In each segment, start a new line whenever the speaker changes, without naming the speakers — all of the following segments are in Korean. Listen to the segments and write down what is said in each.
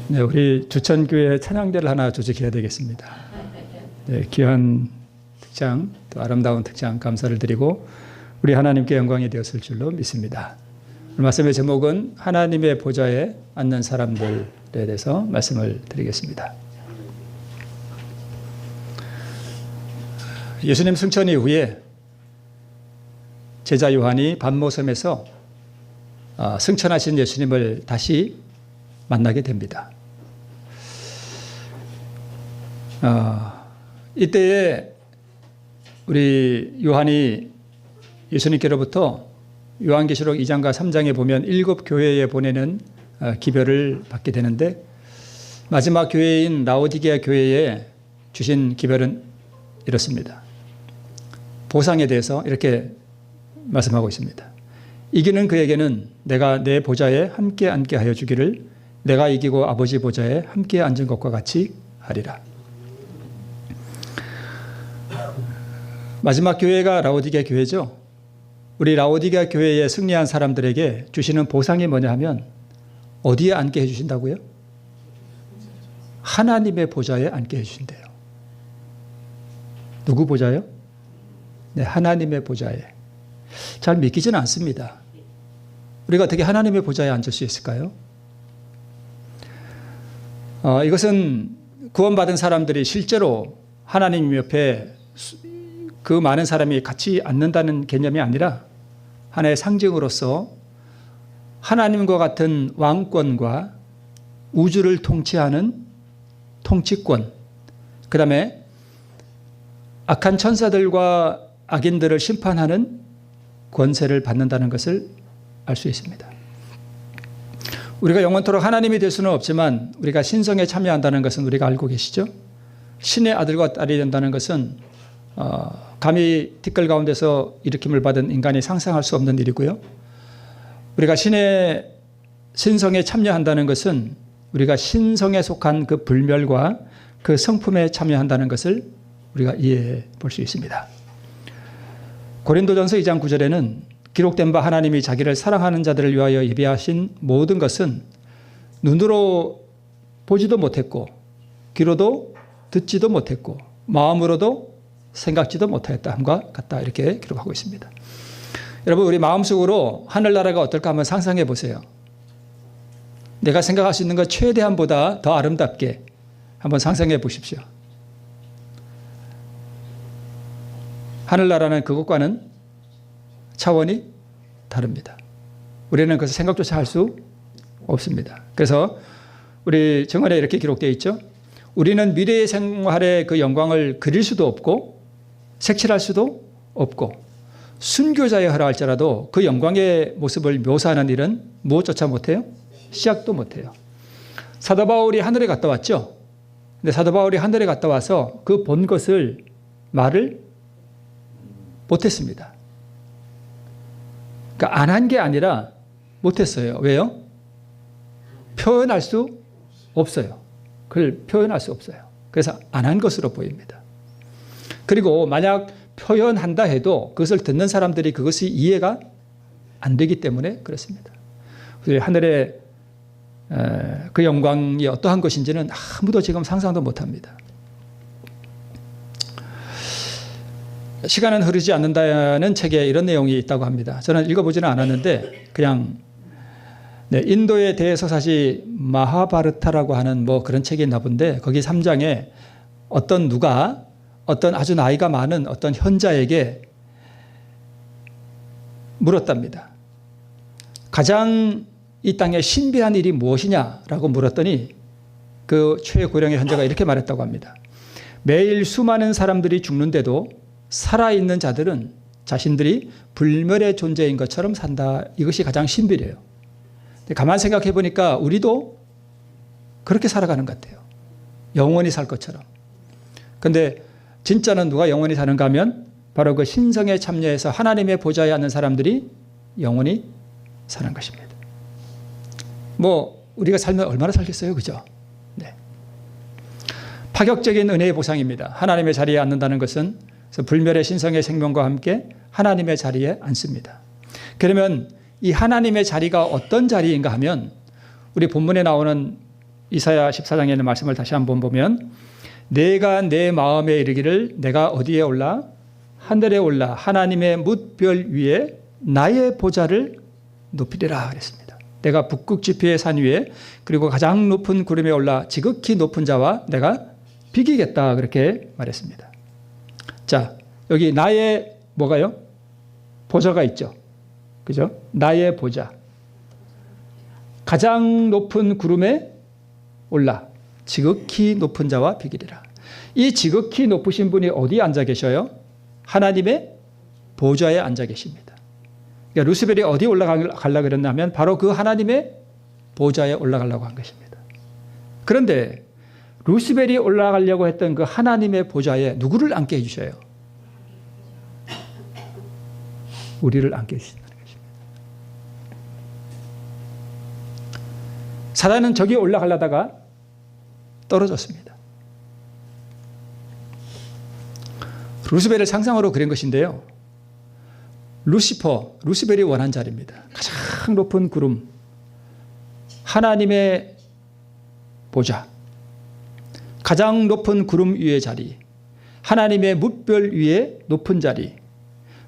네, 우리 주천교회 찬양대를 하나 조직해야 되겠습니다. 네, 귀한 특장, 또 아름다운 특장 감사를 드리고 우리 하나님께 영광이 되었을 줄로 믿습니다. 오늘 말씀의 제목은 하나님의 보좌에 앉는 사람들에 대해서 말씀을 드리겠습니다. 예수님 승천 이후에 제자 요한이 반모섬에서 승천하신 예수님을 다시 만나게 됩니다. 이때에 우리 요한이 예수님께로부터 요한계시록 2장과 3장에 보면 7교회에 보내는 기별을 받게 되는데, 마지막 교회인 라오디게아 교회에 주신 기별은 이렇습니다. 보상에 대해서 이렇게 말씀하고 있습니다. 이기는 그에게는 내가 내 보좌에 함께 앉게 하여 주기를 내가 이기고 아버지 보좌에 함께 앉은 것과 같이 하리라. 마지막 교회가 라오디게아 교회죠. 우리 라오디게아 교회에 승리한 사람들에게 주시는 보상이 뭐냐 하면 어디에 앉게 해주신다고요? 하나님의 보좌에 앉게 해주신대요. 누구 보좌요? 네, 하나님의 보좌에. 잘 믿기지는 않습니다. 우리가 어떻게 하나님의 보좌에 앉을 수 있을까요? 이것은 구원받은 사람들이 실제로 하나님 옆에 그 많은 사람이 같이 앉는다는 개념이 아니라 하나의 상징으로서 하나님과 같은 왕권과 우주를 통치하는 통치권, 그 다음에 악한 천사들과 악인들을 심판하는 권세를 받는다는 것을 알 수 있습니다. 우리가 영원토록 하나님이 될 수는 없지만 우리가 신성에 참여한다는 것은 우리가 알고 계시죠? 신의 아들과 딸이 된다는 것은 감히 티끌 가운데서 일으킴을 받은 인간이 상상할 수 없는 일이고요. 우리가 신의 신성에 참여한다는 것은 우리가 신성에 속한 그 불멸과 그 성품에 참여한다는 것을 우리가 이해해 볼 수 있습니다. 고린도전서 2장 9절에는 기록된 바 하나님이 자기를 사랑하는 자들을 위하여 예비하신 모든 것은 눈으로 보지도 못했고 귀로도 듣지도 못했고 마음으로도 생각지도 못하였다 함과 같다, 이렇게 기록하고 있습니다. 여러분, 우리 마음속으로 하늘나라가 어떨까 한번 상상해 보세요. 내가 생각할 수 있는 것 최대한보다 더 아름답게 한번 상상해 보십시오. 하늘나라는 그것과는 차원이 다릅니다. 우리는 그것을 생각조차 할 수 없습니다. 그래서 우리 정언에 이렇게 기록되어 있죠. 우리는 미래의 생활의 그 영광을 그릴 수도 없고 색칠할 수도 없고 순교자에 허락할지라도 그 영광의 모습을 묘사하는 일은 무엇조차 못해요? 시작도 못해요. 사도 바울이 하늘에 갔다 왔죠. 근데 사도 바울이 하늘에 갔다 와서 그 본 것을 말을 못했습니다. 그러니까 안 한 게 아니라 못했어요. 왜요? 표현할 수 없어요. 그걸 표현할 수 없어요. 그래서 안 한 것으로 보입니다. 그리고 만약 표현한다 해도 그것을 듣는 사람들이 그것이 이해가 안 되기 때문에 그렇습니다. 하늘의 그 영광이 어떠한 것인지는 아무도 지금 상상도 못합니다. 시간은 흐르지 않는다는 책에 이런 내용이 있다고 합니다. 저는 읽어보지는 않았는데 그냥 인도의 대서사시 마하바르타라고 하는 뭐 그런 책이 있나 본데, 거기 3장에 어떤 누가 어떤 아주 나이가 많은 어떤 현자에게 물었답니다. 가장 이 땅에 신비한 일이 무엇이냐라고 물었더니 그 최고령의 현자가 이렇게 말했다고 합니다. 매일 수많은 사람들이 죽는데도 살아있는 자들은 자신들이 불멸의 존재인 것처럼 산다. 이것이 가장 신비래요. 가만 생각해 보니까 우리도 그렇게 살아가는 것 같아요. 영원히 살 것처럼. 그런데 진짜는 누가 영원히 사는가 하면 바로 그 신성에 참여해서 하나님의 보좌에 앉는 사람들이 영원히 사는 것입니다. 뭐 우리가 살면 얼마나 살겠어요, 그죠? 네. 파격적인 은혜의 보상입니다. 하나님의 자리에 앉는다는 것은 불멸의 신성의 생명과 함께 하나님의 자리에 앉습니다. 그러면 이 하나님의 자리가 어떤 자리인가 하면 우리 본문에 나오는 이사야 14장에 있는 말씀을 다시 한번 보면 내가 내 마음에 이르기를 내가 어디에 올라 하늘에 올라 하나님의 뭇별 위에 나의 보좌를 높이리라 그랬습니다. 내가 북극 지폐의 산 위에 그리고 가장 높은 구름에 올라 지극히 높은 자와 내가 비기겠다 그렇게 말했습니다. 자, 여기 나의 뭐가요? 보좌가 있죠. 그죠? 나의 보좌. 가장 높은 구름에 올라 지극히 높은 자와 비기리라. 이 지극히 높으신 분이 어디에 앉아 계셔요? 하나님의 보좌에 앉아 계십니다. 그러니까 루스벨이 어디에 올라가려고 그랬냐면 바로 그 하나님의 보좌에 올라가려고 한 것입니다. 그런데 루스벨이 올라가려고 했던 그 하나님의 보좌에 누구를 앉게 해주셔요? 우리를 앉게 해주신다는 것입니다. 사단은 저기 올라가려다가 떨어졌습니다. 루스벨을 상상으로 그린 것인데요. 루스벨이 원한 자리입니다. 가장 높은 구름, 하나님의 보좌, 가장 높은 구름 위의 자리, 하나님의 뭇별 위에 높은 자리,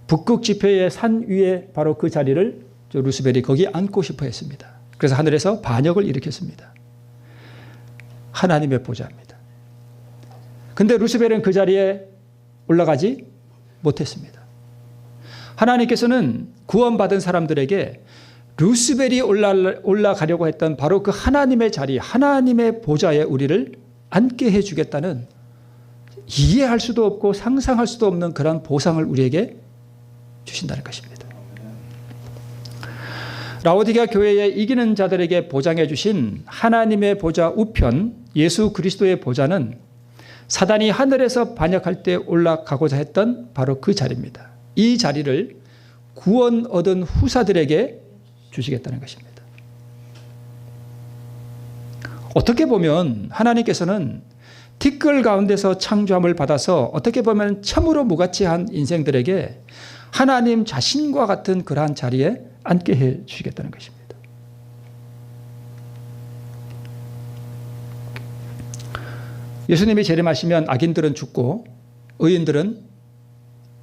북극 지폐의 산 위에 바로 그 자리를 루스벨이 거기 앉고 싶어 했습니다. 그래서 하늘에서 반역을 일으켰습니다. 하나님의 보좌입니다. 근데 루스벨은 그 자리에 올라가지 못했습니다. 하나님께서는 구원받은 사람들에게 루스벨이 올라가려고 했던 바로 그 하나님의 자리, 하나님의 보좌에 우리를 앉게 해주겠다는 이해할 수도 없고 상상할 수도 없는 그런 보상을 우리에게 주신다는 것입니다. 라오디게아 교회에 이기는 자들에게 보장해 주신 하나님의 보좌 우편 예수 그리스도의 보좌는 사단이 하늘에서 반역할 때 올라가고자 했던 바로 그 자리입니다. 이 자리를 구원 얻은 후사들에게 주시겠다는 것입니다. 어떻게 보면 하나님께서는 티끌 가운데서 창조함을 받아서 어떻게 보면 참으로 무가치한 인생들에게 하나님 자신과 같은 그러한 자리에 앉게 해 주시겠다는 것입니다. 예수님이 재림하시면 악인들은 죽고 의인들은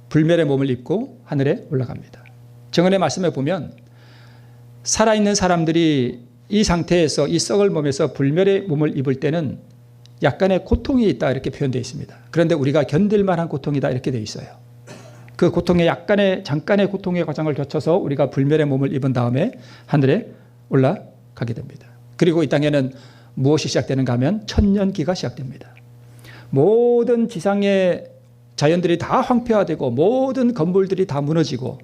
불멸의 몸을 입고 하늘에 올라갑니다. 정언의 말씀에 보면 살아있는 사람들이 이 상태에서 이 썩을 몸에서 불멸의 몸을 입을 때는 약간의 고통이 있다 이렇게 표현되어 있습니다. 그런데 우리가 견딜 만한 고통이다 이렇게 되어 있어요. 그 고통의 잠깐의 고통의 과정을 거쳐서 우리가 불멸의 몸을 입은 다음에 하늘에 올라가게 됩니다. 그리고 이 땅에는 무엇이 시작되는가 하면 천년기가 시작됩니다. 모든 지상의 자연들이 다 황폐화되고 모든 건물들이 다 무너지고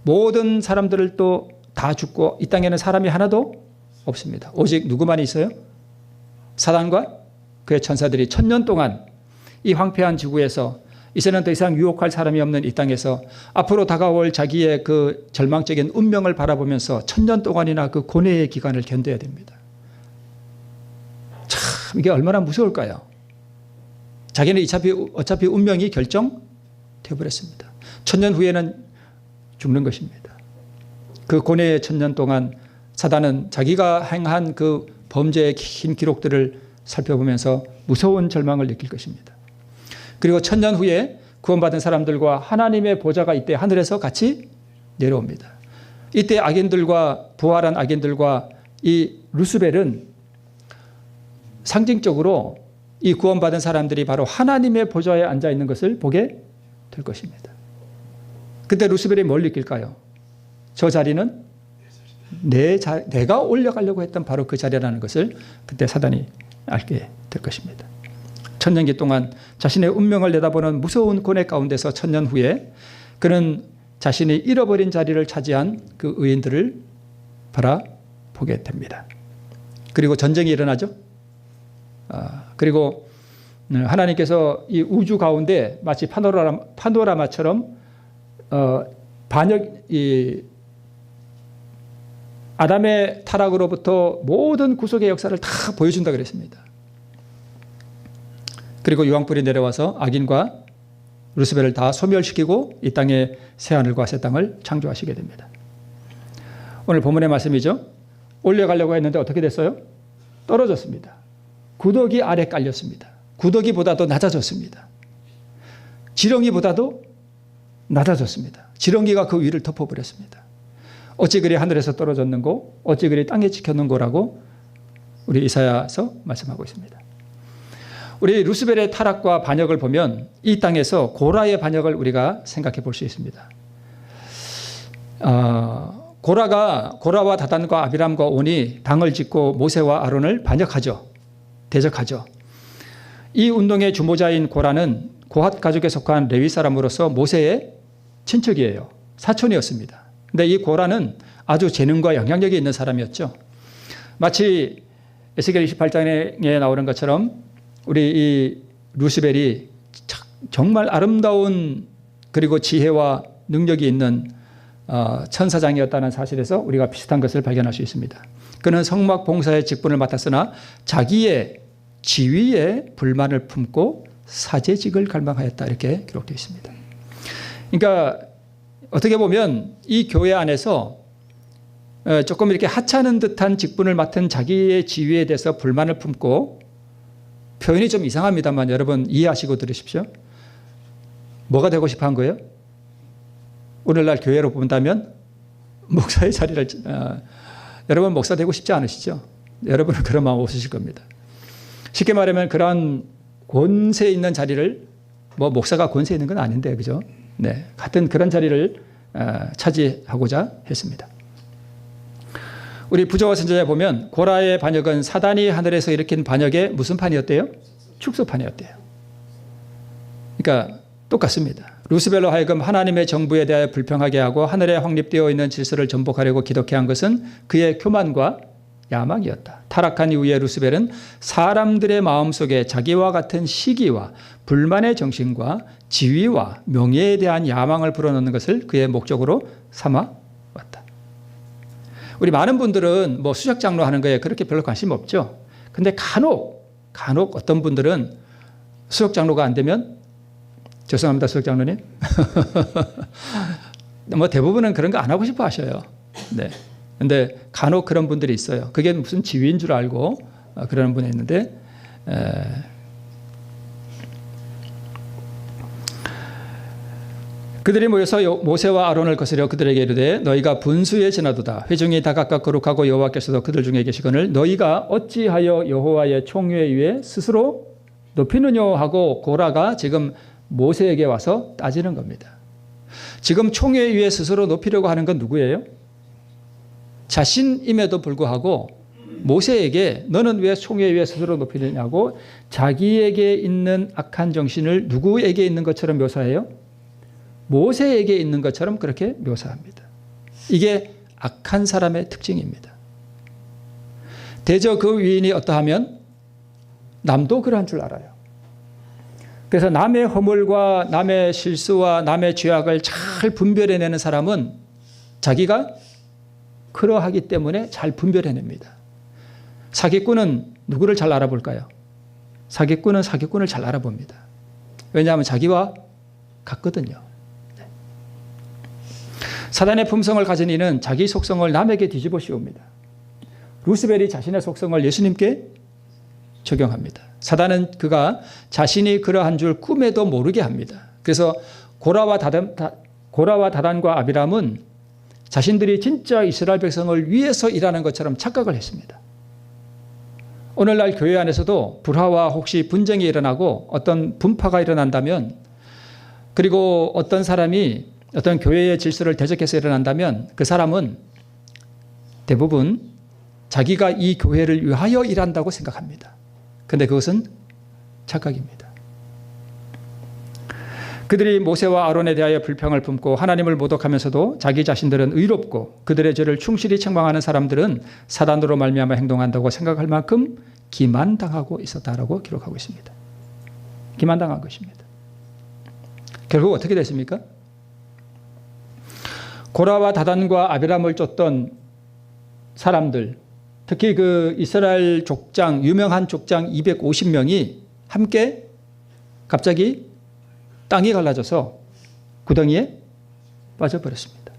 모든 사람들을 또 다 죽고 이 땅에는 사람이 하나도 없습니다. 오직 누구만 있어요? 사단과 그의 천사들이 천년 동안 이 황폐한 지구에서 이제는 더 이상 유혹할 사람이 없는 이 땅에서 앞으로 다가올 자기의 그 절망적인 운명을 바라보면서 천년 동안이나 그 고뇌의 기간을 견뎌야 됩니다. 참 이게 얼마나 무서울까요? 자기는 어차피 운명이 결정되어버렸습니다. 천년 후에는 죽는 것입니다. 그 고뇌의 천년 동안 사단은 자기가 행한 그 범죄의 긴 기록들을 살펴보면서 무서운 절망을 느낄 것입니다. 그리고 천년 후에 구원받은 사람들과 하나님의 보좌가 이때 하늘에서 같이 내려옵니다. 이때 악인들과 부활한 악인들과 이 루스벨은 상징적으로 이 구원받은 사람들이 바로 하나님의 보좌에 앉아 있는 것을 보게 될 것입니다. 그때 루스벨이 뭘 느낄까요? 저 자리는 내가 올려가려고 했던 바로 그 자리라는 것을 그때 사단이 알게 될 것입니다. 천년기 동안 자신의 운명을 내다보는 무서운 고뇌 가운데서 천년 후에 그는 자신이 잃어버린 자리를 차지한 그 의인들을 바라보게 됩니다. 그리고 전쟁이 일어나죠. 그리고 하나님께서 이 우주 가운데 마치 파노라마처럼 아담의 타락으로부터 모든 구속의 역사를 다 보여준다 그랬습니다. 그리고 유황불이 내려와서 악인과 루스벨을 다 소멸시키고 이 땅에 새하늘과 새 땅을 창조하시게 됩니다. 오늘 본문의 말씀이죠. 올려가려고 했는데 어떻게 됐어요? 떨어졌습니다. 구더기 아래 깔렸습니다. 구더기보다도 낮아졌습니다. 지렁이보다도 낮아졌습니다. 지렁이가 그 위를 덮어버렸습니다. 어찌 그리 하늘에서 떨어졌는고 어찌 그리 땅에 찍혔는고라고 우리 이사야서 말씀하고 있습니다. 우리 루스벨의 타락과 반역을 보면 이 땅에서 고라의 반역을 우리가 생각해 볼 수 있습니다. 고라와 다단과 아비람과 온이 당을 짓고 모세와 아론을 반역하죠. 대적하죠. 이 운동의 주모자인 고라는 고핫 가족에 속한 레위 사람으로서 모세의 친척이에요. 사촌이었습니다. 그런데 이 고라는 아주 재능과 영향력이 있는 사람이었죠. 마치 에스겔 28장에 나오는 것처럼 우리 이 루스벨이 정말 아름다운 그리고 지혜와 능력이 있는 천사장이었다는 사실에서 우리가 비슷한 것을 발견할 수 있습니다. 그는 성막 봉사의 직분을 맡았으나 자기의 지위에 불만을 품고 사제직을 갈망하였다 이렇게 기록되어 있습니다. 그러니까 어떻게 보면 이 교회 안에서 조금 이렇게 하찮은 듯한 직분을 맡은 자기의 지위에 대해서 불만을 품고, 표현이 좀 이상합니다만 여러분 이해하시고 들으십시오. 뭐가 되고 싶어 한 거예요? 오늘날 교회로 본다면 목사의 자리를 여러분 목사 되고 싶지 않으시죠? 여러분은 그런 마음 없으실 겁니다. 쉽게 말하면 그러한 권세 있는 자리를, 뭐 목사가 권세 있는 건 아닌데 그죠? 네, 같은 그런 자리를 차지하고자 했습니다. 우리 부조와 선지자에 보면 고라의 반역은 사단이 하늘에서 일으킨 반역의 무슨 판이었대요? 축소판이었대요. 그러니까 똑같습니다. 루스벨로 하여금 하나님의 정부에 대하여 불평하게 하고 하늘에 확립되어 있는 질서를 전복하려고 기독해 한 것은 그의 교만과 야망이었다. 타락한 이후에 루스벨은 사람들의 마음속에 자기와 같은 시기와 불만의 정신과 지위와 명예에 대한 야망을 불어넣는 것을 그의 목적으로 삼아 왔다. 우리 많은 분들은 뭐 수석 장로 하는 거에 그렇게 별로 관심 없죠. 근데 간혹 어떤 분들은 수석 장로가 안 되면, 죄송합니다 수석 장로님, 뭐 대부분은 그런 거 안 하고 싶어 하셔요. 네. 근데 간혹 그런 분들이 있어요. 그게 무슨 지위인 줄 알고 그러는 분이 있는데, 그들이 모여서 모세와 아론을 거스려 그들에게 이르되 너희가 분수에 지나도다. 회중이 다 각각 거룩하고 여호와께서도 그들 중에 계시거늘 너희가 어찌하여 여호와의 총회 위에 스스로 높이느냐 하고 고라가 지금 모세에게 와서 따지는 겁니다. 지금 총회 위에 스스로 높이려고 하는 건 누구예요? 자신임에도 불구하고 모세에게 너는 왜 총회 위에 스스로 높이느냐고 자기에게 있는 악한 정신을 누구에게 있는 것처럼 묘사해요? 모세에게 있는 것처럼 그렇게 묘사합니다. 이게 악한 사람의 특징입니다. 대저 그 위인이 어떠하면 남도 그러한 줄 알아요. 그래서 남의 허물과 남의 실수와 남의 죄악을 잘 분별해내는 사람은 자기가 그러하기 때문에 잘 분별해냅니다. 사기꾼은 누구를 잘 알아볼까요? 사기꾼은 사기꾼을 잘 알아봅니다. 왜냐하면 자기와 같거든요. 사단의 품성을 가진 이는 자기 속성을 남에게 뒤집어 씌웁니다. 루스벨이 자신의 속성을 예수님께 적용합니다. 사단은 그가 자신이 그러한 줄 꿈에도 모르게 합니다. 그래서 고라와 다단과 아비람은 자신들이 진짜 이스라엘 백성을 위해서 일하는 것처럼 착각을 했습니다. 오늘날 교회 안에서도 불화와 혹시 분쟁이 일어나고 어떤 분파가 일어난다면, 그리고 어떤 사람이 어떤 교회의 질서를 대적해서 일어난다면 그 사람은 대부분 자기가 이 교회를 위하여 일한다고 생각합니다. 그런데 그것은 착각입니다. 그들이 모세와 아론에 대하여 불평을 품고 하나님을 모독하면서도 자기 자신들은 의롭고 그들의 죄를 충실히 책망하는 사람들은 사단으로 말미암아 행동한다고 생각할 만큼 기만당하고 있었다라고 기록하고 있습니다. 기만당한 것입니다. 결국 어떻게 됐습니까? 고라와 다단과 아비람을 쫓던 사람들, 특히 그 이스라엘 족장, 유명한 족장 250명이 함께 갑자기 땅이 갈라져서 구덩이에 빠져버렸습니다.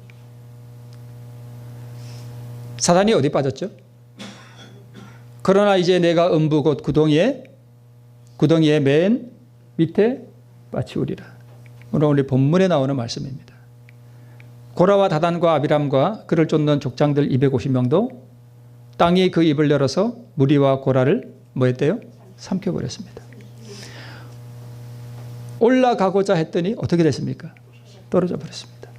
사단이 어디 빠졌죠? 그러나 이제 내가 음부 곧 구덩이의 맨 밑에 빠치우리라. 오늘 본문에 나오는 말씀입니다. 고라와 다단과 아비람과 그를 쫓는 족장들 250명도 땅이 그 입을 열어서 무리와 고라를 뭐 했대요? 삼켜버렸습니다. 올라가고자 했더니 어떻게 됐습니까? 떨어져 버렸습니다.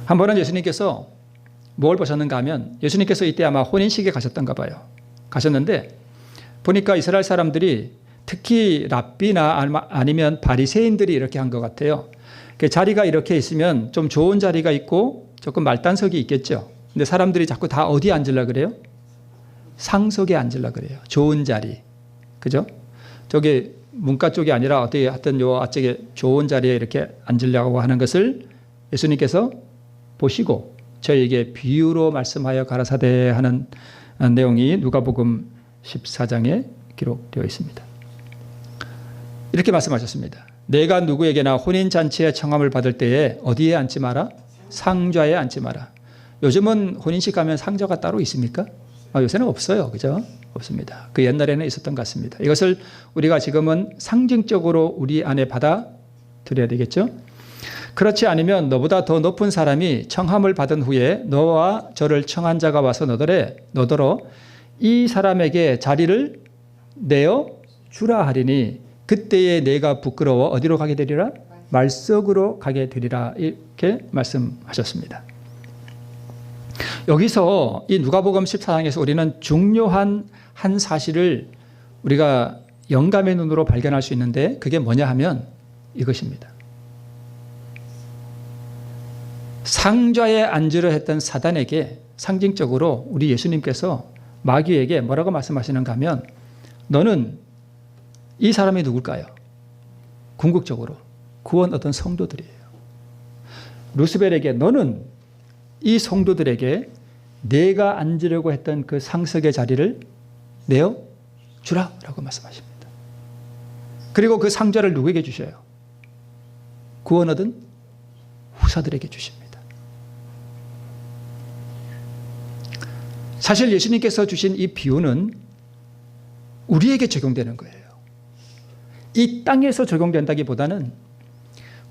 한 번은 예수님께서 뭘 보셨는가 하면 예수님께서 이때 아마 혼인식에 가셨던가 봐요. 가셨는데 보니까 이스라엘 사람들이 특히 랍비나 아니면 바리새인들이 이렇게 한 것 같아요. 자리가 이렇게 있으면 좀 좋은 자리가 있고 조금 말단석이 있겠죠. 근데 사람들이 자꾸 다 어디에 앉으려고 그래요? 상석에 앉으려고 그래요. 좋은 자리. 그죠? 저기 문과 쪽이 아니라 어떻게 하여튼 요 앞쪽에 좋은 자리에 이렇게 앉으려고 하는 것을 예수님께서 보시고 저에게 비유로 말씀하여 가라사대 하는 내용이 누가복음 14장에 기록되어 있습니다. 이렇게 말씀하셨습니다. 내가 누구에게나 혼인잔치에 청함을 받을 때에 어디에 앉지 마라? 상좌에 앉지 마라. 요즘은 혼인식 가면 상좌가 따로 있습니까? 요새는 없어요. 그죠? 없습니다. 그 옛날에는 있었던 것 같습니다. 이것을 우리가 지금은 상징적으로 우리 안에 받아들여야 되겠죠? 그렇지 않으면 너보다 더 높은 사람이 청함을 받은 후에 너와 저를 청한 자가 와서 너더러 이 사람에게 자리를 내어 주라 하리니 그때에 내가 부끄러워 어디로 가게 되리라? 말석으로 가게 되리라. 이렇게 말씀하셨습니다. 여기서 이 누가복음 14장에서 우리는 중요한 한 사실을 우리가 영감의 눈으로 발견할 수 있는데 그게 뭐냐 하면 이것입니다. 상좌에 앉으려 했던 사단에게 상징적으로 우리 예수님께서 마귀에게 뭐라고 말씀하시는가 하면 너는 이 사람이 누굴까요? 궁극적으로 구원 얻은 성도들이에요. 루스벨에게 너는 이 성도들에게 내가 앉으려고 했던 그 상석의 자리를 내어 주라라고 말씀하십니다. 그리고 그 상좌를 누구에게 주셔요? 구원 얻은 후사들에게 주십니다. 사실 예수님께서 주신 이 비유는 우리에게 적용되는 거예요. 이 땅에서 적용된다기보다는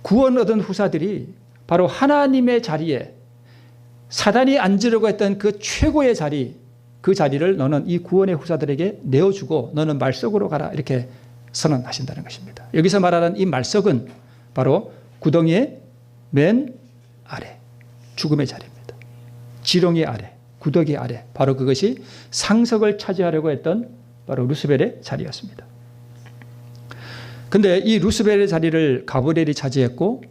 구원 얻은 후사들이 바로 하나님의 자리에 사단이 앉으려고 했던 그 최고의 자리, 그 자리를 너는 이 구원의 후사들에게 내어주고 너는 말석으로 가라 이렇게 선언하신다는 것입니다. 여기서 말하는 이 말석은 바로 구덩이의 맨 아래, 죽음의 자리입니다. 지렁이 아래, 구더기 아래, 바로 그것이 상석을 차지하려고 했던 바로 루스벨의 자리였습니다. 근데 이 루스벨의 자리를 가브리엘이 차지했고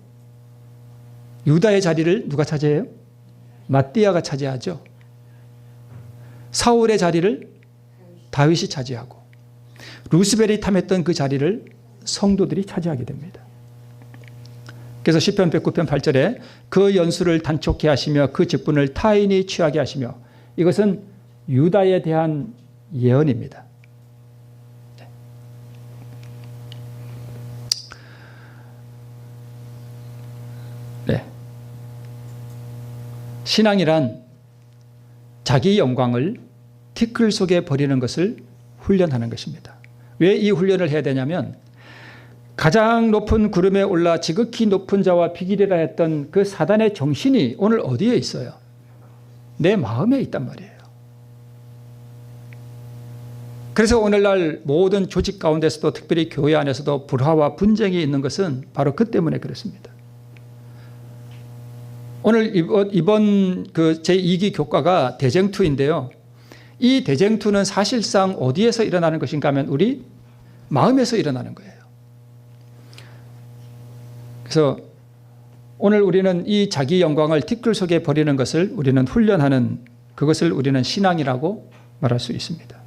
유다의 자리를 누가 차지해요? 마띠아가 차지하죠. 사울의 자리를 다윗이 차지하고 루스벨이 탐했던 그 자리를 성도들이 차지하게 됩니다. 그래서 시편 109편 8절에 그 연수를 단촉해 하시며 그 직분을 타인이 취하게 하시며 이것은 유다에 대한 예언입니다. 네. 신앙이란 자기 영광을 티끌 속에 버리는 것을 훈련하는 것입니다. 왜 이 훈련을 해야 되냐면 가장 높은 구름에 올라 지극히 높은 자와 비기리라 했던 그 사단의 정신이 오늘 어디에 있어요? 내 마음에 있단 말이에요. 그래서 오늘날 모든 조직 가운데서도 특별히 교회 안에서도 불화와 분쟁이 있는 것은 바로 그 때문에 그렇습니다. 오늘 이번 그 제2기 교과가 대쟁투인데요. 이 대쟁투는 사실상 어디에서 일어나는 것인가 하면 우리 마음에서 일어나는 거예요. 그래서 오늘 우리는 이 자기 영광을 티끌 속에 버리는 것을 우리는 훈련하는 그것을 우리는 신앙이라고 말할 수 있습니다.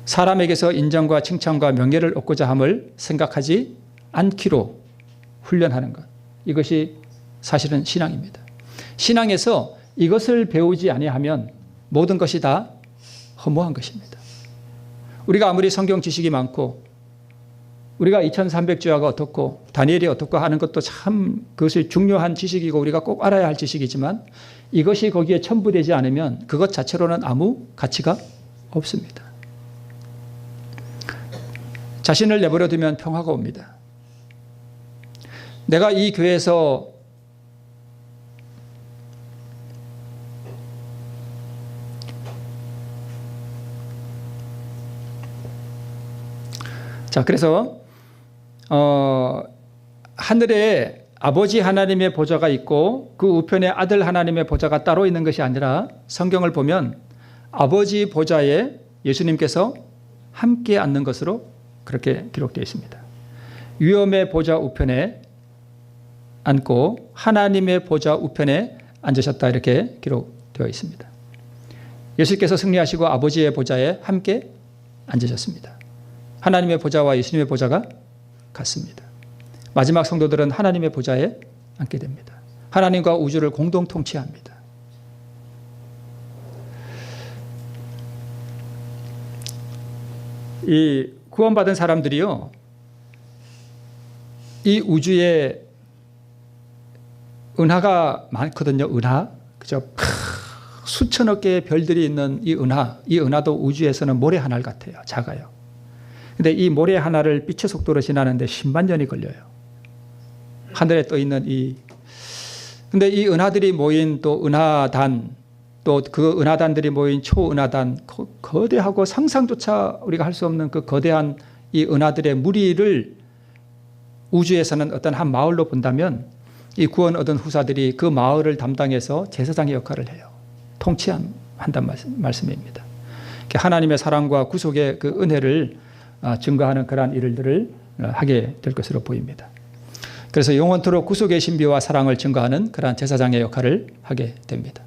사람에게서 인정과 칭찬과 명예를 얻고자 함을 생각하지 않기로 훈련하는 것. 이것이 사실은 신앙입니다. 신앙에서 이것을 배우지 아니하면 모든 것이 다 허무한 것입니다. 우리가 아무리 성경 지식이 많고 우리가 2300주야가 어떻고 다니엘이 어떻고 하는 것도 참 그것이 중요한 지식이고 우리가 꼭 알아야 할 지식이지만 이것이 거기에 첨부되지 않으면 그것 자체로는 아무 가치가 없습니다. 자신을 내버려 두면 평화가 옵니다. 내가 이 교회에서 자, 그래서 하늘에 아버지 하나님의 보좌가 있고 그 우편에 아들 하나님의 보좌가 따로 있는 것이 아니라 성경을 보면 아버지 보좌에 예수님께서 함께 앉는 것으로 그렇게 기록되어 있습니다. 위엄의 보좌 우편에 앉고 하나님의 보좌 우편에 앉으셨다 이렇게 기록되어 있습니다. 예수께서 승리하시고 아버지의 보좌에 함께 앉으셨습니다. 하나님의 보좌와 예수님의 보좌가 같습니다. 마지막 성도들은 하나님의 보좌에 앉게 됩니다. 하나님과 우주를 공동 통치합니다. 이 구원받은 사람들이요, 이 우주에 은하가 많거든요. 은하, 그죠? 수천억 개의 별들이 있는 이 은하도 우주에서는 모래 하나 같아요. 작아요. 근데 이 모래 하나를 빛의 속도로 지나는데 10만 년이 걸려요. 하늘에 떠 있는 근데 이 은하들이 모인 또 은하단, 또 그 은하단들이 모인 초은하단, 거대하고 상상조차 우리가 할 수 없는 그 거대한 이 은하들의 무리를 우주에서는 어떤 한 마을로 본다면 이 구원 얻은 후사들이 그 마을을 담당해서 제사장의 역할을 해요. 통치한단 말씀입니다. 하나님의 사랑과 구속의 그 은혜를 증거하는 그러한 일들을 하게 될 것으로 보입니다. 그래서 영원토록 구속의 신비와 사랑을 증거하는 그러한 제사장의 역할을 하게 됩니다.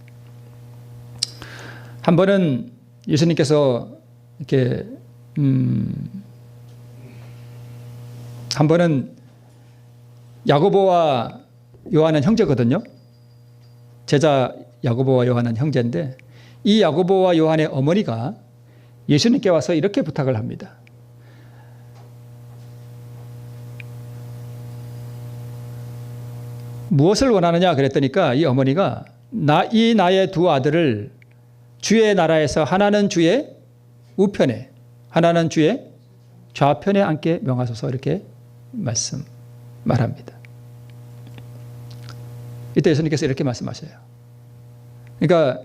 한 번은 예수님께서 이렇게 한 번은 야고보와 요한은 형제거든요. 제자 야고보와 요한은 형제인데 이 야고보와 요한의 어머니가 예수님께 와서 이렇게 부탁을 합니다. 무엇을 원하느냐 그랬더니까 이 어머니가 나의 두 아들을 주의 나라에서 하나는 주의 우편에 하나는 주의 좌편에 앉게 명하소서 이렇게 말합니다. 이때 예수님께서 이렇게 말씀하셔요. 그러니까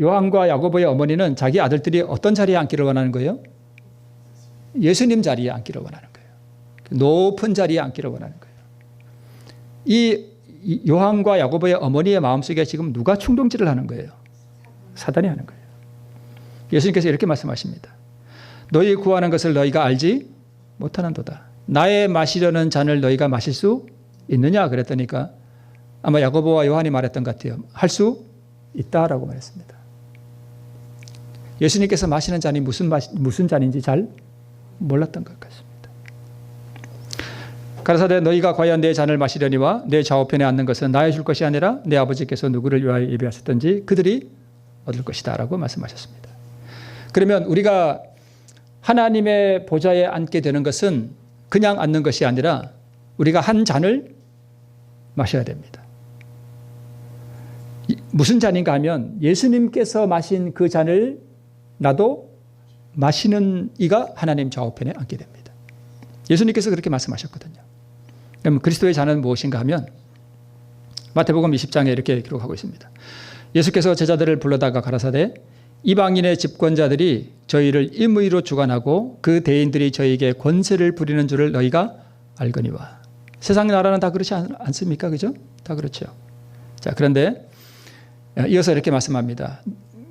요한과 야고보의 어머니는 자기 아들들이 어떤 자리에 앉기를 원하는 거예요? 예수님 자리에 앉기를 원하는 거예요. 높은 자리에 앉기를 원하는 거예요. 이 요한과 야고보의 어머니의 마음속에 지금 누가 충동질을 하는 거예요? 사단이 하는 거예요. 예수님께서 이렇게 말씀하십니다. 너희 구하는 것을 너희가 알지 못하는도다. 나의 마시려는 잔을 너희가 마실 수 있느냐 그랬더니까 아마 야고보와 요한이 말했던 것 같아요. 할 수 있다라고 말했습니다. 예수님께서 마시는 잔이 무슨 잔인지 잘 몰랐던 것 같습니다. 가라사대 너희가 과연 내 잔을 마시려니와 내 좌우편에 앉는 것은 나의 줄 것이 아니라 내 아버지께서 누구를 위하여 예비하셨든지 그들이 얻을 것이다 라고 말씀하셨습니다. 그러면 우리가 하나님의 보좌에 앉게 되는 것은 그냥 앉는 것이 아니라 우리가 한 잔을 마셔야 됩니다. 무슨 잔인가 하면 예수님께서 마신 그 잔을 나도 마시는 이가 하나님 좌우편에 앉게 됩니다. 예수님께서 그렇게 말씀하셨거든요. 그럼 그리스도의 잔은 무엇인가 하면 마태복음 20장에 이렇게 기록하고 있습니다. 예수께서 제자들을 불러다가 가라사대 이방인의 집권자들이 저희를 임의로 주관하고 그 대인들이 저희에게 권세를 부리는 줄을 너희가 알거니와. 세상 나라는 다 그렇지 않습니까? 그죠? 다 그렇죠. 자, 그런데 이어서 이렇게 말씀합니다.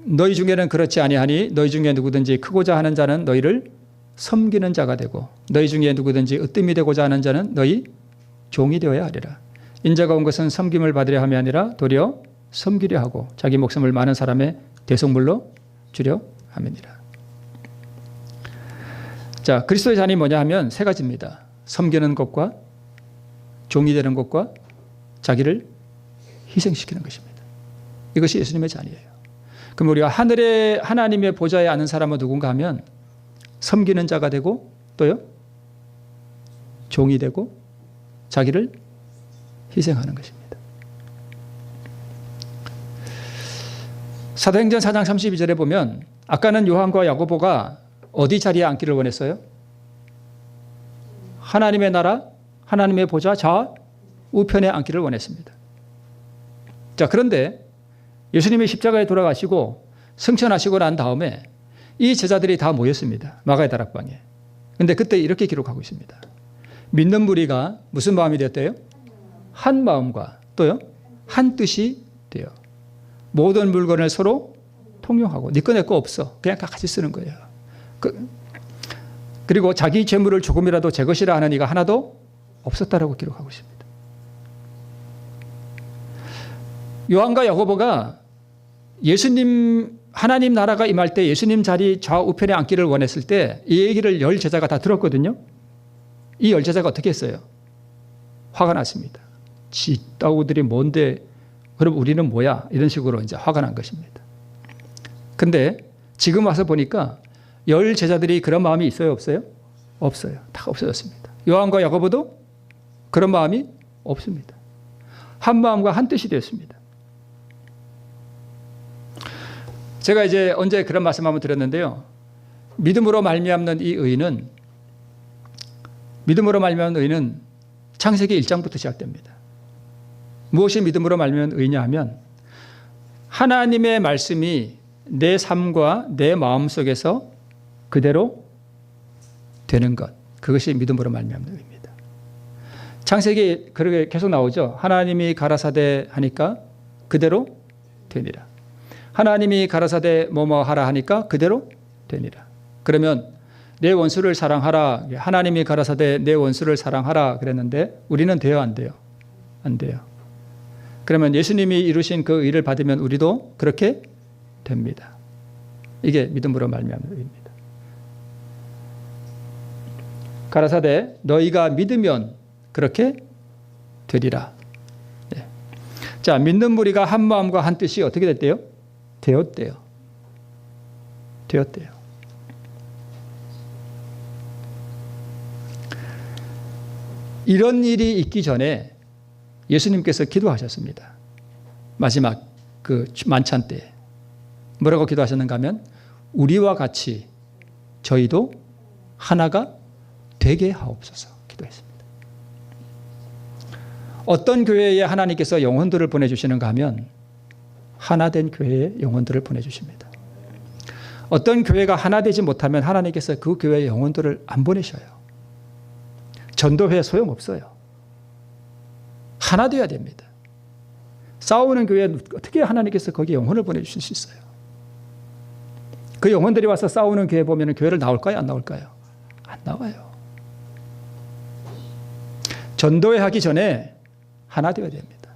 너희 중에는 그렇지 아니하니 너희 중에 누구든지 크고자 하는 자는 너희를 섬기는 자가 되고 너희 중에 누구든지 으뜸이 되고자 하는 자는 너희 종이 되어야 하리라. 인자가 온 것은 섬김을 받으려 함이 아니라 도리어 섬기려 하고 자기 목숨을 많은 사람의 대속물로 주려 함이니라. 자, 그리스도의 잔이 뭐냐 하면 세 가지입니다. 섬기는 것과 종이 되는 것과 자기를 희생시키는 것입니다. 이것이 예수님의 잔이에요. 그럼 우리가 하늘에 하나님의 보좌에 앉는 사람은 누군가 하면 섬기는 자가 되고 또요 종이 되고 자기를 희생하는 것입니다. 사도행전 4장 32절에 보면 아까는 요한과 야고보가 어디 자리에 앉기를 원했어요? 하나님의 나라, 하나님의 보좌 좌우편에 앉기를 원했습니다. 자, 그런데 예수님이 십자가에 돌아가시고 승천하시고 난 다음에 이 제자들이 다 모였습니다. 마가의 다락방에. 그런데 그때 이렇게 기록하고 있습니다. 믿는 무리가 무슨 마음이 되었대요? 한 마음과 또요? 한 뜻이 돼요. 모든 물건을 서로 통용하고 네 거 내 거 없어. 그냥 다 같이 쓰는 거예요. 그리고 자기 재물을 조금이라도 제 것이라 하는 이가 하나도 없었다라고 기록하고 있습니다. 요한과 야고보가 예수님 하나님 나라가 임할 때 예수님 자리 좌우편에 앉기를 원했을 때 이 얘기를 열 제자가 다 들었거든요. 이 열 제자가 어떻게 했어요? 화가 났습니다. 지 따구들이 뭔데 그럼 우리는 뭐야? 이런 식으로 이제 화가 난 것입니다. 근데 지금 와서 보니까 열 제자들이 그런 마음이 있어요? 없어요? 없어요. 다 없어졌습니다. 요한과 야고보도 그런 마음이 없습니다. 한 마음과 한 뜻이 되었습니다. 제가 이제 언제 그런 말씀 한번 드렸는데요. 믿음으로 말미암는 이 의는 창세기 1장부터 시작됩니다. 무엇이 믿음으로 말미암는 의냐 하면 하나님의 말씀이 내 삶과 내 마음 속에서 그대로 되는 것. 그것이 믿음으로 말미암는 의입니다. 창세기 그렇게 계속 나오죠. 하나님이 가라사대 하니까 그대로 되니라. 하나님이 가라사대 뭐뭐 하라 하니까 그대로 되니라. 그러면 내 원수를 사랑하라. 하나님이 가라사대 내 원수를 사랑하라 그랬는데 우리는 돼요, 안 돼요? 안 돼요. 그러면 예수님이 이루신 그 의를 받으면 우리도 그렇게 됩니다. 이게 믿음으로 말미암는 의입니다. 가라사대 너희가 믿으면 그렇게 되리라. 네. 자, 믿는 무리가 한 마음과 한 뜻이 어떻게 됐대요? 되었대요. 이런 일이 있기 전에 예수님께서 기도하셨습니다. 마지막 그 만찬 때 뭐라고 기도하셨는가 하면 우리와 같이 저희도 하나가 되게 하옵소서 기도했습니다. 어떤 교회에 하나님께서 영혼들을 보내주시는가 하면 하나된 교회에 영혼들을 보내주십니다. 어떤 교회가 하나 되지 못하면 하나님께서 그 교회의 영혼들을 안 보내셔요. 전도회 소용없어요. 하나 되어야 됩니다. 싸우는 교회에 어떻게 하나님께서 거기에 영혼을 보내주실 수 있어요? 그 영혼들이 와서 싸우는 교회 보면 교회를 나올까요? 안 나올까요? 안 나와요. 전도회 하기 전에 하나 되어야 됩니다.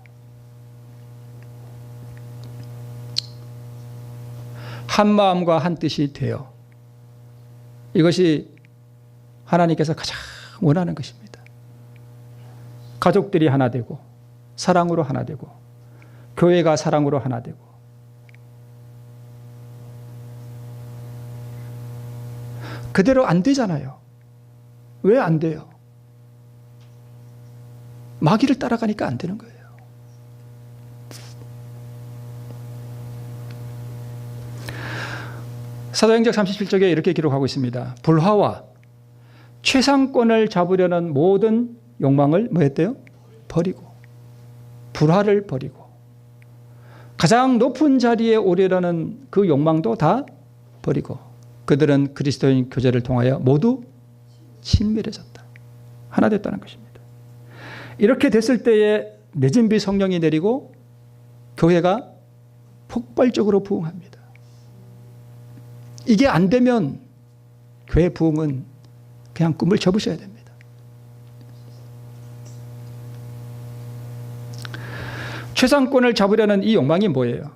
한 마음과 한 뜻이 되어 이것이 하나님께서 가장 원하는 것입니다. 가족들이 하나 되고 사랑으로 하나 되고 교회가 사랑으로 하나 되고 그대로 안 되잖아요. 왜 안 돼요? 마귀를 따라가니까 안 되는 거예요. 사도행전 37쪽에 이렇게 기록하고 있습니다. 불화와 최상권을 잡으려는 모든 욕망을 뭐 했대요? 버리고 불화를 버리고 가장 높은 자리에 오르려는 그 욕망도 다 버리고 그들은 그리스도인 교제를 통하여 모두 친밀해졌다. 하나 됐다는 것입니다. 이렇게 됐을 때에 늦은 비 성령이 내리고 교회가 폭발적으로 부흥합니다. 이게 안 되면 교회 부흥은 그냥 꿈을 접으셔야 됩니다. 최상권을 잡으려는 이 욕망이 뭐예요?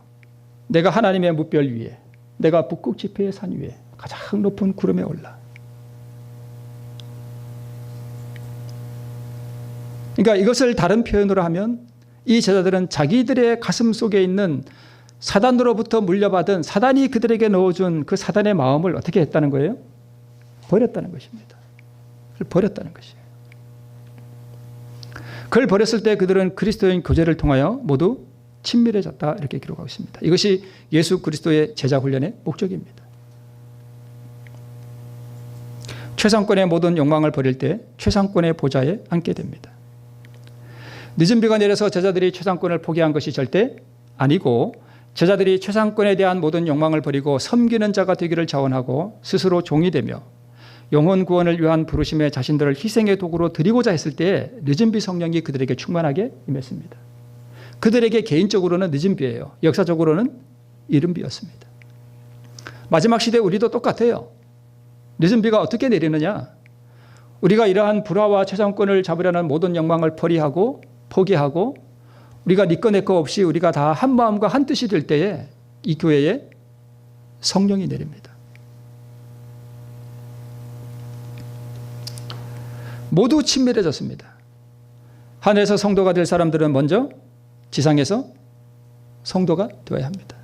내가 하나님의 무별 위에, 내가 북극 지폐의 산 위에 가장 높은 구름에 올라. 그러니까 이것을 다른 표현으로 하면 이 제자들은 자기들의 가슴 속에 있는 사단으로부터 물려받은 사단이 그들에게 넣어준 그 사단의 마음을 어떻게 했다는 거예요? 버렸다는 것입니다. 그걸 버렸다는 것이에요. 그걸 버렸을 때 그들은 그리스도인 교제를 통하여 모두 친밀해졌다 이렇게 기록하고 있습니다. 이것이 예수 그리스도의 제자 훈련의 목적입니다. 최상권의 모든 욕망을 버릴 때 최상권의 보좌에 앉게 됩니다. 늦은 비가 내려서 제자들이 최상권을 포기한 것이 절대 아니고 제자들이 최상권에 대한 모든 욕망을 버리고 섬기는 자가 되기를 자원하고 스스로 종이 되며 영혼 구원을 위한 부르심에 자신들을 희생의 도구로 드리고자 했을 때 늦은 비 성령이 그들에게 충만하게 임했습니다. 그들에게 개인적으로는 늦은 비예요. 역사적으로는 이른 비였습니다. 마지막 시대 우리도 똑같아요. 늦은 비가 어떻게 내리느냐? 우리가 이러한 불화와 최상권을 잡으려는 모든 욕망을 포기하고 우리가 네 거 내 거 없이 우리가 다 한 마음과 한 뜻이 될 때에 이 교회에 성령이 내립니다. 모두 친밀해졌습니다. 하늘에서 성도가 될 사람들은 먼저 지상에서 성도가 되어야 합니다.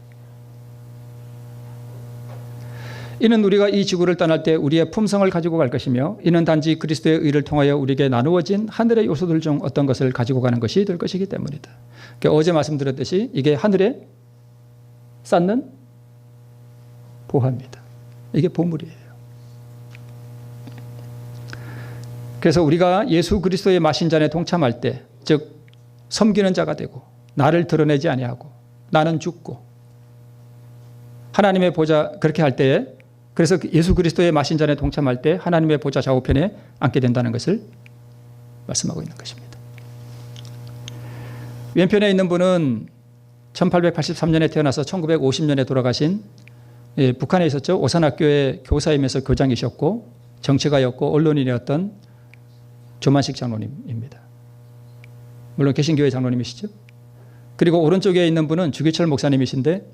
이는 우리가 이 지구를 떠날 때 우리의 품성을 가지고 갈 것이며 이는 단지 그리스도의 의를 통하여 우리에게 나누어진 하늘의 요소들 중 어떤 것을 가지고 가는 것이 될 것이기 때문이다. 그러니까 어제 말씀드렸듯이 이게 하늘에 쌓는 보화입니다. 이게 보물이에요. 그래서 우리가 예수 그리스도의 마신 잔에 동참할 때, 즉 섬기는 자가 되고 나를 드러내지 아니하고 나는 죽고 하나님의 보좌 그렇게 할 때에 그래서 예수 그리스도의 마신 잔에 동참할 때 하나님의 보좌 좌우편에 앉게 된다는 것을 말씀하고 있는 것입니다. 왼편에 있는 분은 1883년에 태어나서 1950년에 돌아가신 북한에 있었죠. 오산학교의 교사이면서 교장이셨고 정치가였고 언론인이었던 조만식 장로님입니다. 물론 개신교회 장로님이시죠. 그리고 오른쪽에 있는 분은 주기철 목사님이신데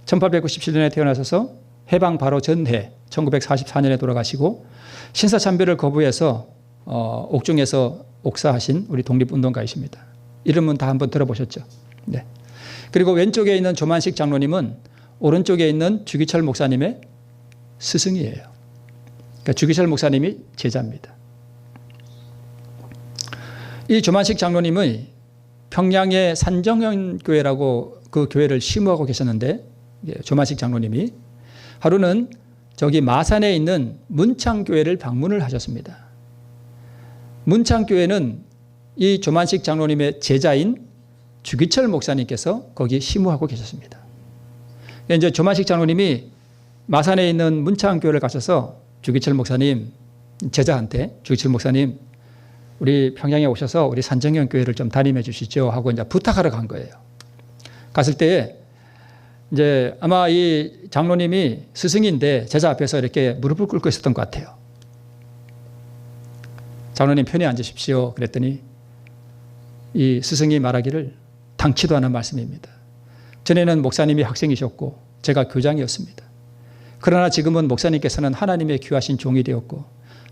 1897년에 태어나셔서 해방 바로 전해 1944년에 돌아가시고 신사참배를 거부해서 옥중에서 옥사하신 우리 독립운동가이십니다. 이름은 다 한번 들어보셨죠? 네. 그리고 왼쪽에 있는 조만식 장로님은 오른쪽에 있는 주기철 목사님의 스승이에요. 그러니까 주기철 목사님이 제자입니다. 이 조만식 장로님의 평양의 산정현 교회라고 그 교회를 심호하고 계셨는데 조만식 장로님이 하루는 저기 마산에 있는 문창교회를 방문을 하셨습니다. 문창교회는 이 조만식 장로님의 제자인 주기철 목사님께서 거기 심호하고 계셨습니다. 이제 조만식 장로님이 마산에 있는 문창교회를 가셔서 주기철 목사님 제자한테 주기철 목사님 우리 평양에 오셔서 우리 산정현 교회를 좀 담임해 주시죠 하고 이제 부탁하러 간 거예요. 갔을 때에 이제 아마 이 장로님이 스승인데 제자 앞에서 이렇게 무릎을 꿇고 있었던 것 같아요. 장로님 편히 앉으십시오. 그랬더니 이 스승이 말하기를 당치도 않은 말씀입니다. 전에는 목사님이 학생이셨고 제가 교장이었습니다. 그러나 지금은 목사님께서는 하나님의 귀하신 종이 되었고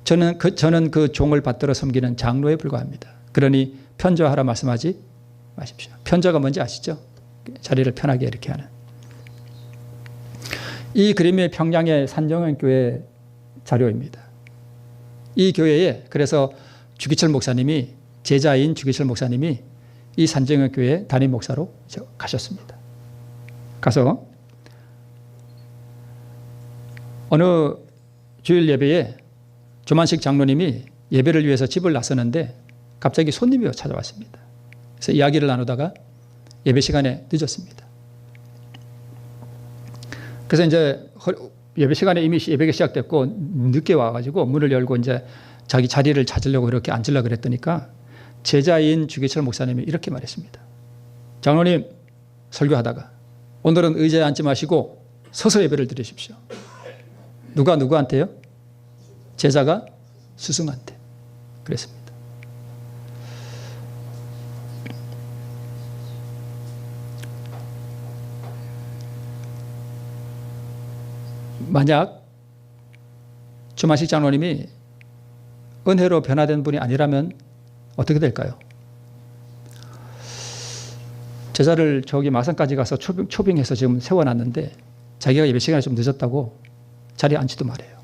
저는 그 종을 받들어 섬기는 장로에 불과합니다. 그러니 편저하라 말씀하지 마십시오. 편저가 뭔지 아시죠? 자리를 편하게 이렇게 하는. 이 그림이 평양의 산정현 교회 자료입니다. 이 교회에 그래서 주기철 목사님이 제자인 주기철 목사님이 이 산정현 교회 담임 목사로 가셨습니다. 가서 어느 주일 예배에 조만식 장로님이 예배를 위해서 집을 나서는데 갑자기 손님이 찾아왔습니다. 그래서 이야기를 나누다가 예배 시간에 늦었습니다. 그래서 이제 예배 시간에 이미 예배가 시작됐고 늦게 와가지고 문을 열고 이제 자기 자리를 찾으려고 이렇게 앉으려고 그랬더니까 제자인 주기철 목사님이 이렇게 말했습니다. 장로님 설교하다가 오늘은 의자에 앉지 마시고 서서 예배를 드리십시오. 누가 누구한테요? 제자가 스승한테 그랬습니다. 만약 조만식 장로님이 은혜로 변화된 분이 아니라면 어떻게 될까요? 제자를 저기 마산까지 가서 초빙해서 지금 세워놨는데 자기가 예배 시간이 좀 늦었다고 자리에 앉지도 말아요.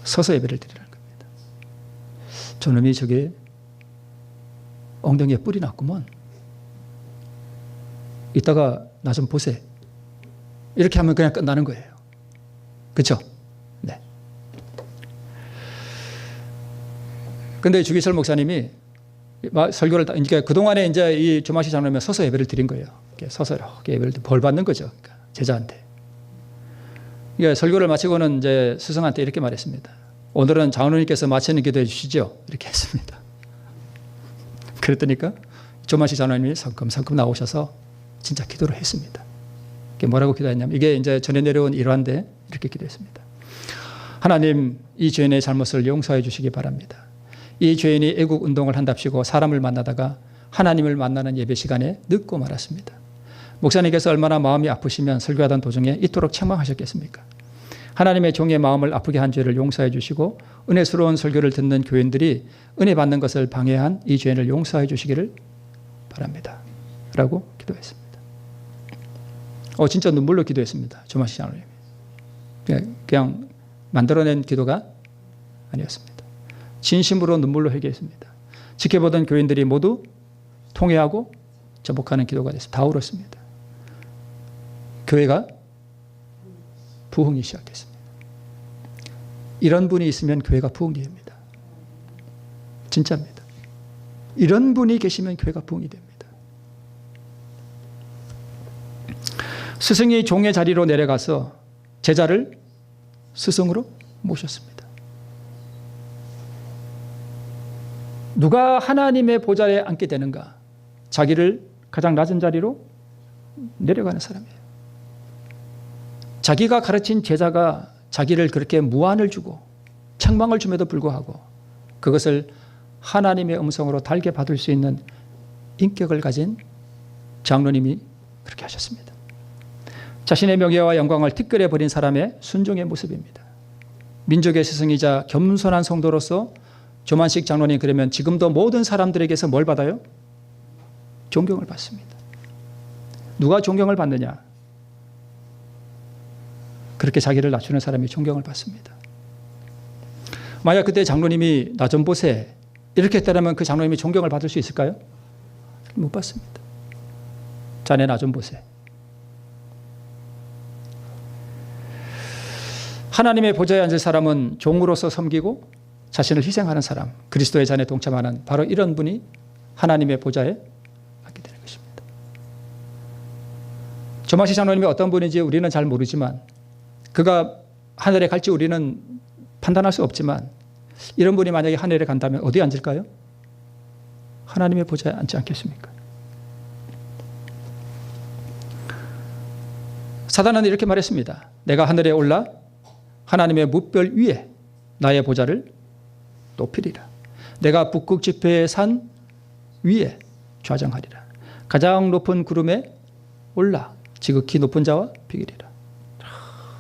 서서 예배를 드리라는 겁니다. 저놈이 저게 엉덩이에 뿔이 났구먼. 이따가 나 좀 보세. 이렇게 하면 그냥 끝나는 거예요. 그렇죠? 네. 근데 주기철 목사님이 설교를 그러니까 그동안에 이제 이 조마시 장로님은 서서 예배를 드린 거예요. 서서 이렇게 예배를 벌 받는 거죠. 그러니까 제자한테. 그러니까 설교를 마치고는 이제 스승한테 이렇게 말했습니다. 오늘은 장로님께서 마치는 기도해 주시죠. 이렇게 했습니다. 그랬더니까 조마시 장로님이 성큼성큼 나오셔서 진짜 기도를 했습니다. 이게 뭐라고 기도했냐면 이게 이제 전해 내려온 일화인데 이렇게 기도했습니다. 하나님, 이 죄인의 잘못을 용서해 주시기 바랍니다. 이 죄인이 애국 운동을 한답시고 사람을 만나다가 하나님을 만나는 예배 시간에 늦고 말았습니다. 목사님께서 얼마나 마음이 아프시면 설교하던 도중에 이토록 책망하셨겠습니까? 하나님의 종의 마음을 아프게 한 죄를 용서해 주시고 은혜스러운 설교를 듣는 교인들이 은혜 받는 것을 방해한 이 죄인을 용서해 주시기를 바랍니다. 라고 기도했습니다. 진짜 눈물로 기도했습니다. 조마시 장로님이. 그냥 만들어낸 기도가 아니었습니다. 진심으로 눈물로 회개했습니다. 지켜보던 교인들이 모두 통회하고 저복하는 기도가 됐습니다. 다 울었습니다. 교회가 부흥이 시작했습니다. 이런 분이 있으면 교회가 부흥이 됩니다. 진짜입니다. 이런 분이 계시면 교회가 부흥이 됩니다. 스승이 종의 자리로 내려가서 제자를 스승으로 모셨습니다. 누가 하나님의 보좌에 앉게 되는가? 자기를 가장 낮은 자리로 내려가는 사람이에요. 자기가 가르친 제자가 자기를 그렇게 무안을 주고 책망을 줌에도 불구하고 그것을 하나님의 음성으로 달게 받을 수 있는 인격을 가진 장로님이 그렇게 하셨습니다. 자신의 명예와 영광을 티끌에 버린 사람의 순종의 모습입니다. 민족의 스승이자 겸손한 성도로서 조만식 장로님 그러면 지금도 모든 사람들에게서 뭘 받아요? 존경을 받습니다. 누가 존경을 받느냐? 그렇게 자기를 낮추는 사람이 존경을 받습니다. 만약 그때 장로님이 나 좀 보세 이렇게 했다면 그 장로님이 존경을 받을 수 있을까요? 못 받습니다. 자네 나 좀 보세. 하나님의 보좌에 앉을 사람은 종으로서 섬기고 자신을 희생하는 사람, 그리스도의 잔에 동참하는 바로 이런 분이 하나님의 보좌에 앉게 되는 것입니다. 조마시 장로님이 어떤 분인지 우리는 잘 모르지만 그가 하늘에 갈지 우리는 판단할 수 없지만 이런 분이 만약에 하늘에 간다면 어디에 앉을까요? 하나님의 보좌에 앉지 않겠습니까? 사단은 이렇게 말했습니다. 내가 하늘에 올라 하나님의 뭇별 위에 나의 보좌를 높이리라. 내가 북극 지폐의 산 위에 좌정하리라. 가장 높은 구름에 올라 지극히 높은 자와 비기리라.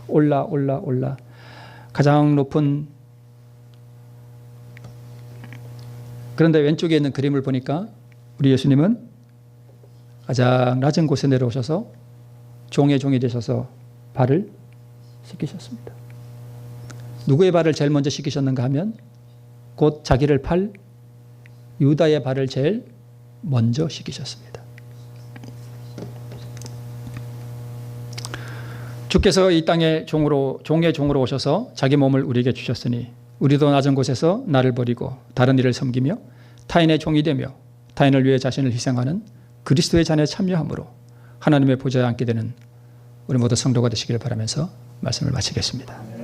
올라 가장 높은. 그런데 왼쪽에 있는 그림을 보니까 우리 예수님은 가장 낮은 곳에 내려오셔서 종의 종이 되셔서 발을 씻기셨습니다. 누구의 발을 제일 먼저 씻기셨는가 하면 곧 자기를 팔 유다의 발을 제일 먼저 씻기셨습니다. 주께서 이 땅에 종의 종으로 오셔서 자기 몸을 우리에게 주셨으니 우리도 낮은 곳에서 나를 버리고 다른 일을 섬기며 타인의 종이 되며 타인을 위해 자신을 희생하는 그리스도의 잔에 참여함으로 하나님의 보좌에 앉게 되는 우리 모두 성도가 되시기를 바라면서 말씀을 마치겠습니다.